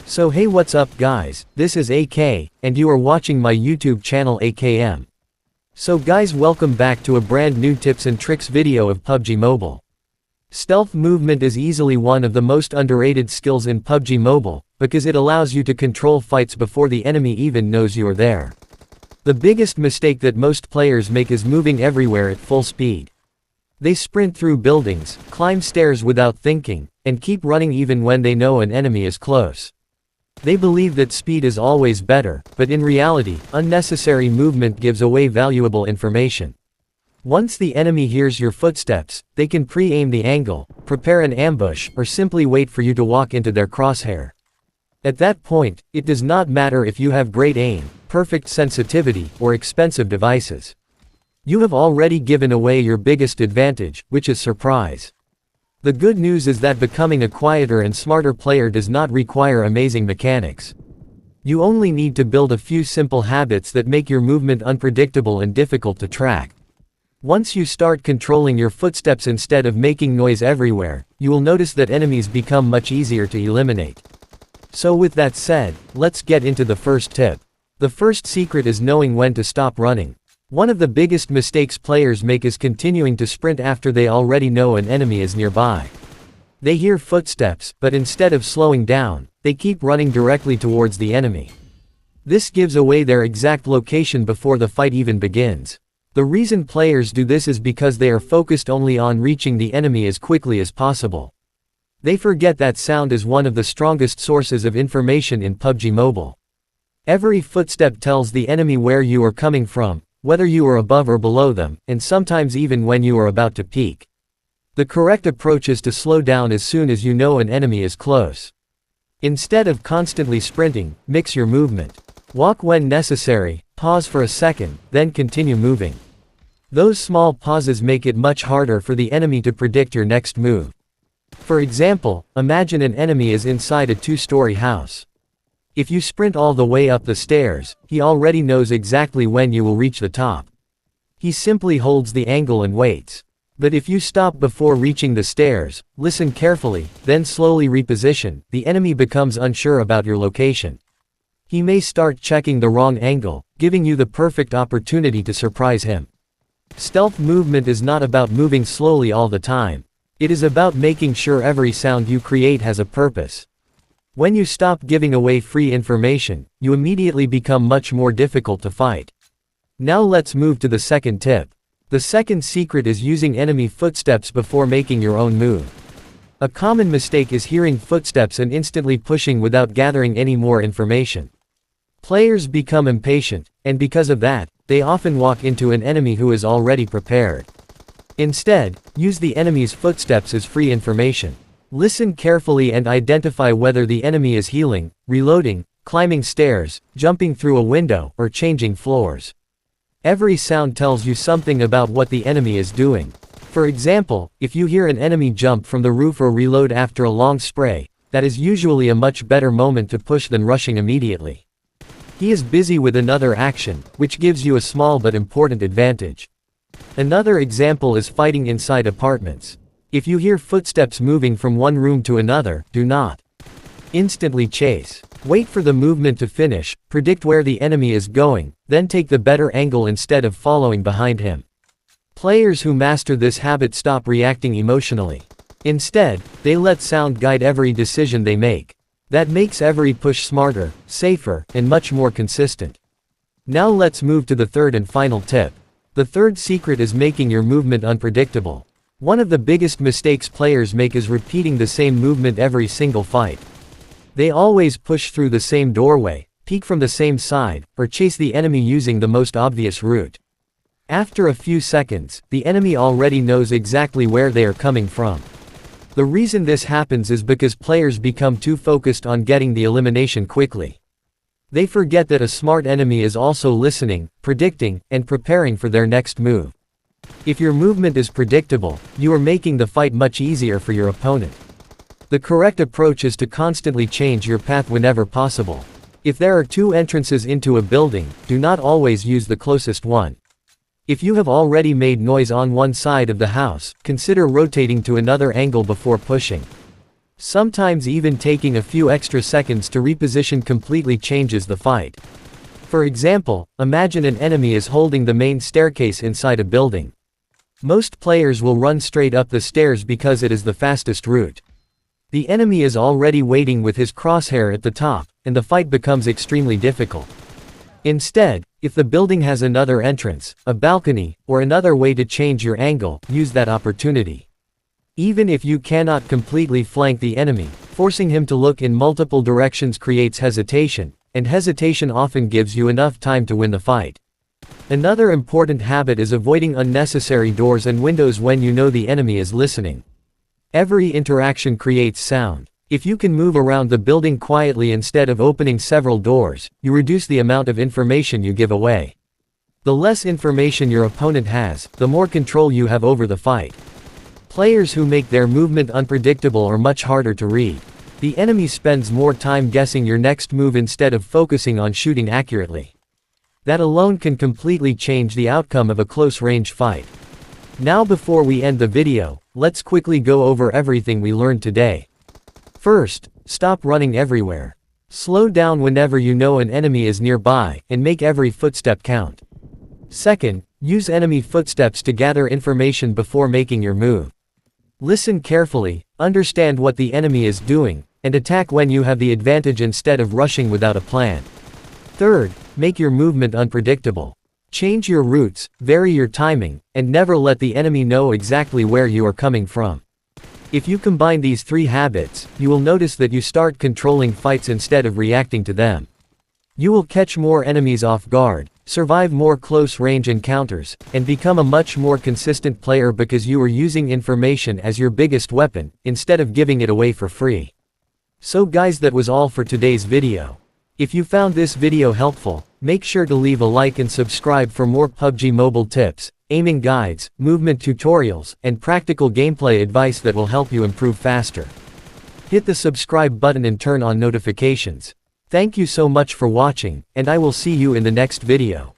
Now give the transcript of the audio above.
So hey, what's up guys, this is AK, and you are watching my YouTube channel AKM. So guys, welcome back to a brand new tips and tricks video of PUBG Mobile. Stealth movement is easily one of the most underrated skills in PUBG Mobile, because it allows you to control fights before the enemy even knows you are there. The biggest mistake that most players make is moving everywhere at full speed. They sprint through buildings, climb stairs without thinking, and keep running even when they know an enemy is close. They believe that speed is always better, but in reality, unnecessary movement gives away valuable information. Once the enemy hears your footsteps, they can pre-aim the angle, prepare an ambush, or simply wait for you to walk into their crosshair. At that point, it does not matter if you have great aim, perfect sensitivity, or expensive devices. You have already given away your biggest advantage, which is surprise. The good news is that becoming a quieter and smarter player does not require amazing mechanics. You only need to build a few simple habits that make your movement unpredictable and difficult to track. Once you start controlling your footsteps instead of making noise everywhere, you will notice that enemies become much easier to eliminate. So with that said, let's get into the first tip. The first secret is knowing when to stop running. One of the biggest mistakes players make is continuing to sprint after they already know an enemy is nearby. They hear footsteps, but instead of slowing down, they keep running directly towards the enemy. This gives away their exact location before the fight even begins. The reason players do this is because they are focused only on reaching the enemy as quickly as possible. They forget that sound is one of the strongest sources of information in PUBG Mobile. Every footstep tells the enemy where you are coming from, whether you are above or below them, and sometimes even when you are about to peek. The correct approach is to slow down as soon as you know an enemy is close. Instead of constantly sprinting, mix your movement. Walk when necessary, pause for a second, then continue moving. Those small pauses make it much harder for the enemy to predict your next move. For example, imagine an enemy is inside a two-story house. If you sprint all the way up the stairs, he already knows exactly when you will reach the top. He simply holds the angle and waits. But if you stop before reaching the stairs, listen carefully, then slowly reposition, the enemy becomes unsure about your location. He may start checking the wrong angle, giving you the perfect opportunity to surprise him. Stealth movement is not about moving slowly all the time. It is about making sure every sound you create has a purpose. When you stop giving away free information, you immediately become much more difficult to fight. Now let's move to the second tip. The second secret is using enemy footsteps before making your own move. A common mistake is hearing footsteps and instantly pushing without gathering any more information. Players become impatient, and because of that, they often walk into an enemy who is already prepared. Instead, use the enemy's footsteps as free information. Listen carefully and identify whether the enemy is healing, reloading, climbing stairs, jumping through a window, or changing floors. Every sound tells you something about what the enemy is doing. For example, if you hear an enemy jump from the roof or reload after a long spray, that is usually a much better moment to push than rushing immediately. He is busy with another action, which gives you a small but important advantage. Another example is fighting inside apartments. If you hear footsteps moving from one room to another, do not instantly chase. Wait for the movement to finish, predict where the enemy is going, then take the better angle instead of following behind him. Players who master this habit stop reacting emotionally. Instead, they let sound guide every decision they make. That makes every push smarter, safer, and much more consistent. Now let's move to the third and final tip. The third secret is making your movement unpredictable. One of the biggest mistakes players make is repeating the same movement every single fight. They always push through the same doorway, peek from the same side, or chase the enemy using the most obvious route. After a few seconds, the enemy already knows exactly where they are coming from. The reason this happens is because players become too focused on getting the elimination quickly. They forget that a smart enemy is also listening, predicting, and preparing for their next move. If your movement is predictable, you are making the fight much easier for your opponent. The correct approach is to constantly change your path whenever possible. If there are two entrances into a building, do not always use the closest one. If you have already made noise on one side of the house, consider rotating to another angle before pushing. Sometimes even taking a few extra seconds to reposition completely changes the fight. For example, imagine an enemy is holding the main staircase inside a building. Most players will run straight up the stairs because it is the fastest route. The enemy is already waiting with his crosshair at the top, and the fight becomes extremely difficult. Instead, if the building has another entrance, a balcony, or another way to change your angle, use that opportunity. Even if you cannot completely flank the enemy, forcing him to look in multiple directions creates hesitation, and hesitation often gives you enough time to win the fight. Another important habit is avoiding unnecessary doors and windows when you know the enemy is listening. Every interaction creates sound. If you can move around the building quietly instead of opening several doors, you reduce the amount of information you give away. The less information your opponent has, the more control you have over the fight. Players who make their movement unpredictable are much harder to read. The enemy spends more time guessing your next move instead of focusing on shooting accurately. That alone can completely change the outcome of a close-range fight. Now before we end the video, let's quickly go over everything we learned today. First, stop running everywhere. Slow down whenever you know an enemy is nearby, and make every footstep count. Second, use enemy footsteps to gather information before making your move. Listen carefully, understand what the enemy is doing, and attack when you have the advantage instead of rushing without a plan. Third, make your movement unpredictable. Change your routes, vary your timing, and never let the enemy know exactly where you are coming from. If you combine these three habits, you will notice that you start controlling fights instead of reacting to them. You will catch more enemies off guard, survive more close-range encounters, and become a much more consistent player because you are using information as your biggest weapon, instead of giving it away for free. So guys, that was all for today's video. If you found this video helpful, make sure to leave a like and subscribe for more PUBG Mobile tips, aiming guides, movement tutorials, and practical gameplay advice that will help you improve faster. Hit the subscribe button and turn on notifications. Thank you so much for watching, and I will see you in the next video.